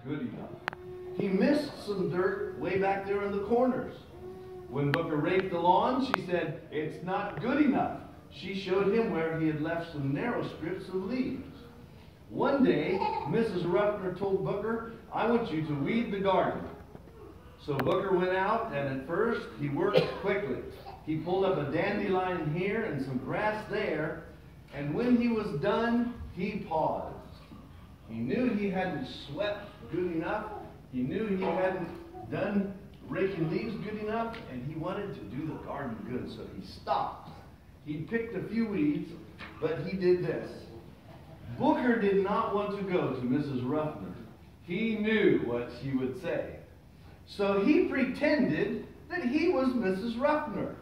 good enough. He missed some dirt way back there in the corners. When Booker raked the lawn, she said, "It's not good enough." She showed him where he had left some narrow strips of leaves. One day, Mrs. Ruffner told Booker, "I want you to weed the garden." So Booker went out, and at first he worked quickly. He pulled up a dandelion here and some grass there, and when he was done, he paused. He knew he hadn't swept good enough. He knew he hadn't done raking leaves good enough, and he wanted to do the garden good, so he stopped. He picked a few weeds, but he did this. Booker did not want to go to Mrs. Ruffner. He knew what she would say. So he pretended that he was Mrs. Ruffner,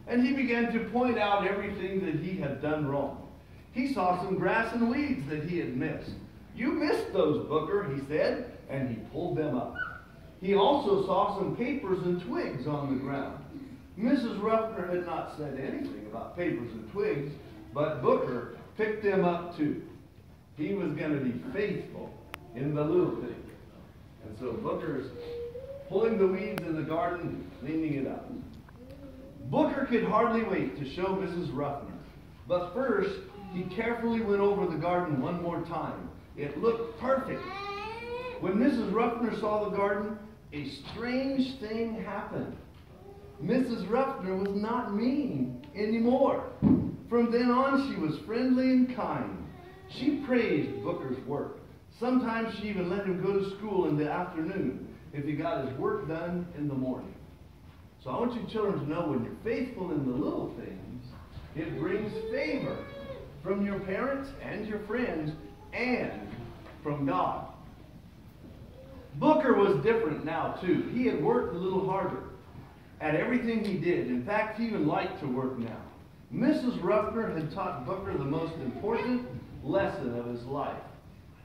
and he began to point out everything that he had done wrong. He saw some grass and weeds that he had missed. "You missed those, Booker," he said, and he pulled them up. He also saw some papers and twigs on the ground. Mrs. Ruffner had not said anything about papers and twigs, but Booker picked them up too. He was going to be faithful in the little things. And so Booker's pulling the weeds in the garden, cleaning it up. Booker could hardly wait to show Mrs. Ruffner. But first, he carefully went over the garden one more time. It looked perfect. When Mrs. Ruffner saw the garden, a strange thing happened. Mrs. Ruffner was not mean anymore. From then on, she was friendly and kind. She praised Booker's work. Sometimes she even let him go to school in the afternoon if he got his work done in the morning. So I want you children to know, when you're faithful in the little things, it brings favor from your parents and your friends and from God. Booker was different now too. He had worked a little harder at everything he did. In fact, he even liked to work now. Mrs. Ruffner had taught Booker the most important lesson of his life.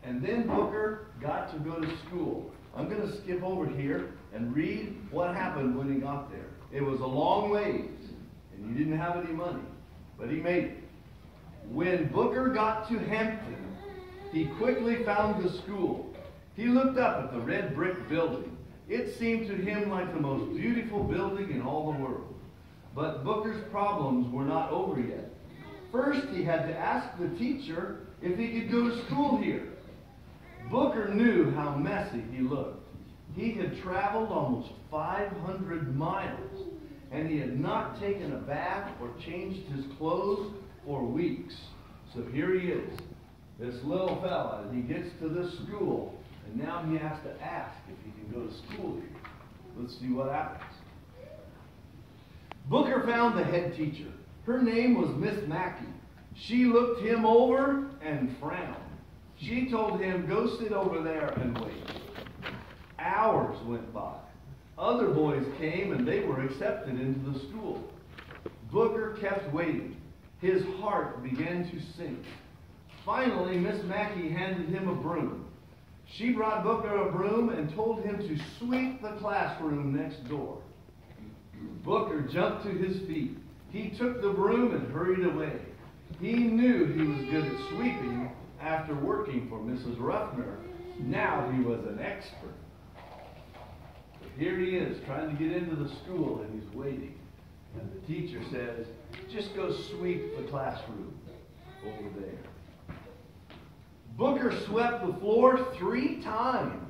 And then Booker got to go to school. I'm going to skip over here and read what happened when he got there. It was a long ways, and he didn't have any money, but he made it. When Booker got to Hampton, he quickly found the school. He looked up at the red brick building. It seemed to him like the most beautiful building in all the world. But Booker's problems were not over yet. First, he had to ask the teacher if he could go to school here. Booker knew how messy he looked. He had traveled almost 500 miles, and he had not taken a bath or changed his clothes for weeks. So here he is, this little fella, and he gets to this school, and now he has to ask if he can go to school here. Let's see what happens. Booker found the head teacher. Her name was Miss Mackey. She looked him over and frowned. She told him, "Go sit over there and wait." Hours went by. Other boys came and they were accepted into the school. Booker kept waiting. His heart began to sink. Finally, Miss Mackey handed him a broom. She brought Booker a broom and told him to sweep the classroom next door. Booker jumped to his feet. He took the broom and hurried away. He knew he was good at sweeping after working for Mrs. Ruffner. Now he was an expert. But here he is trying to get into the school, and he's waiting. And the teacher says, "Just go sweep the classroom over there." Booker swept the floor 3 times.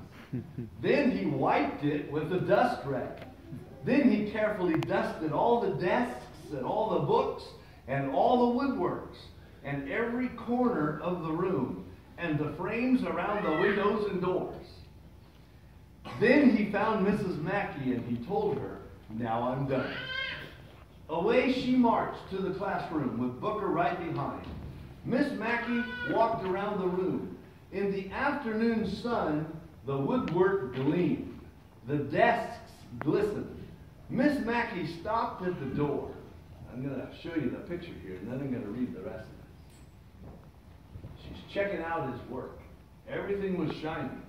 Then he wiped it with a dust rag. Then he carefully dusted all the desks and all the books and all the woodworks and every corner of the room and the frames around the windows and doors. Then he found Mrs. Mackey and he told her, "Now I'm done." Away she marched to the classroom with Booker right behind. Miss Mackey walked around the room. In the afternoon sun, the woodwork gleamed. The desks glistened. Miss Mackey stopped at the door. I'm going to show you the picture here, and then I'm going to read the rest of it. She's checking out his work. Everything was shining.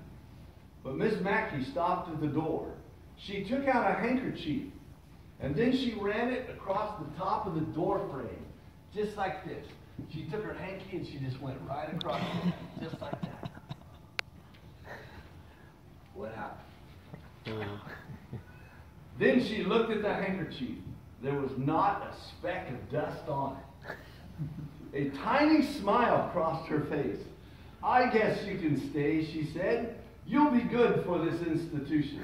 But Miss Mackey stopped at the door. She took out a handkerchief, and then she ran it across the top of the door frame, just like this. She took her hanky and she just went right across it, just like that. Then she looked at the handkerchief. There was not a speck of dust on it. A tiny smile crossed her face. "I guess you can stay," she said. "You'll be good for this institution."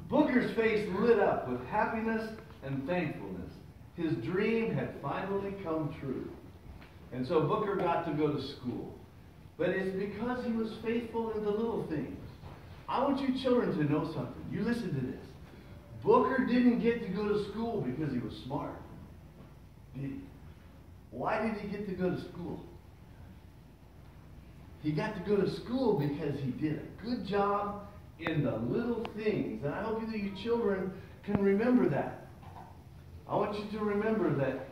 Booker's face lit up with happiness and thankfulness. His dream had finally come true. And so Booker got to go to school. But it's because he was faithful in the little things. I want you children to know something. You listen to this. Booker didn't get to go to school because he was smart, did he? Why did he get to go to school? He got to go to school because he did a good job in the little things. And I hope that you children can remember that. I want you to remember that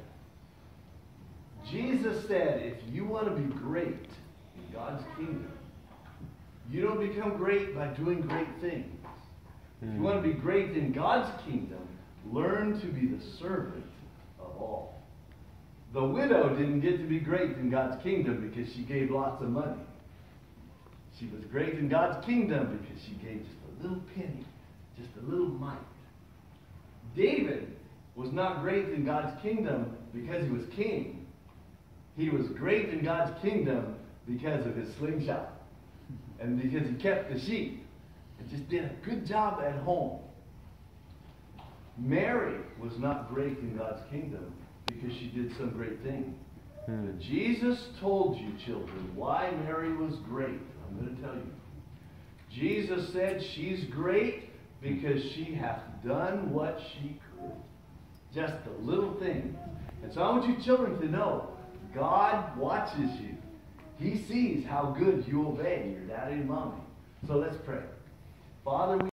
Jesus said, if you want to be great in God's kingdom, you don't become great by doing great things. If you want to be great in God's kingdom, learn to be the servant of all. The widow didn't get to be great in God's kingdom because she gave lots of money. She was great in God's kingdom because she gave just a little penny, just a little mite. David was not great in God's kingdom because he was king. He was great in God's kingdom because of his slingshot and because he kept the sheep and just did a good job at home. Mary was not great in God's kingdom because she did some great thing. But Jesus told you, children, why Mary was great. I'm going to tell you. Jesus said she's great because she hath done what she could. Just a little thing. And so I want you children to know, God watches you. He sees how good you obey your daddy and mommy. So let's pray. Father, we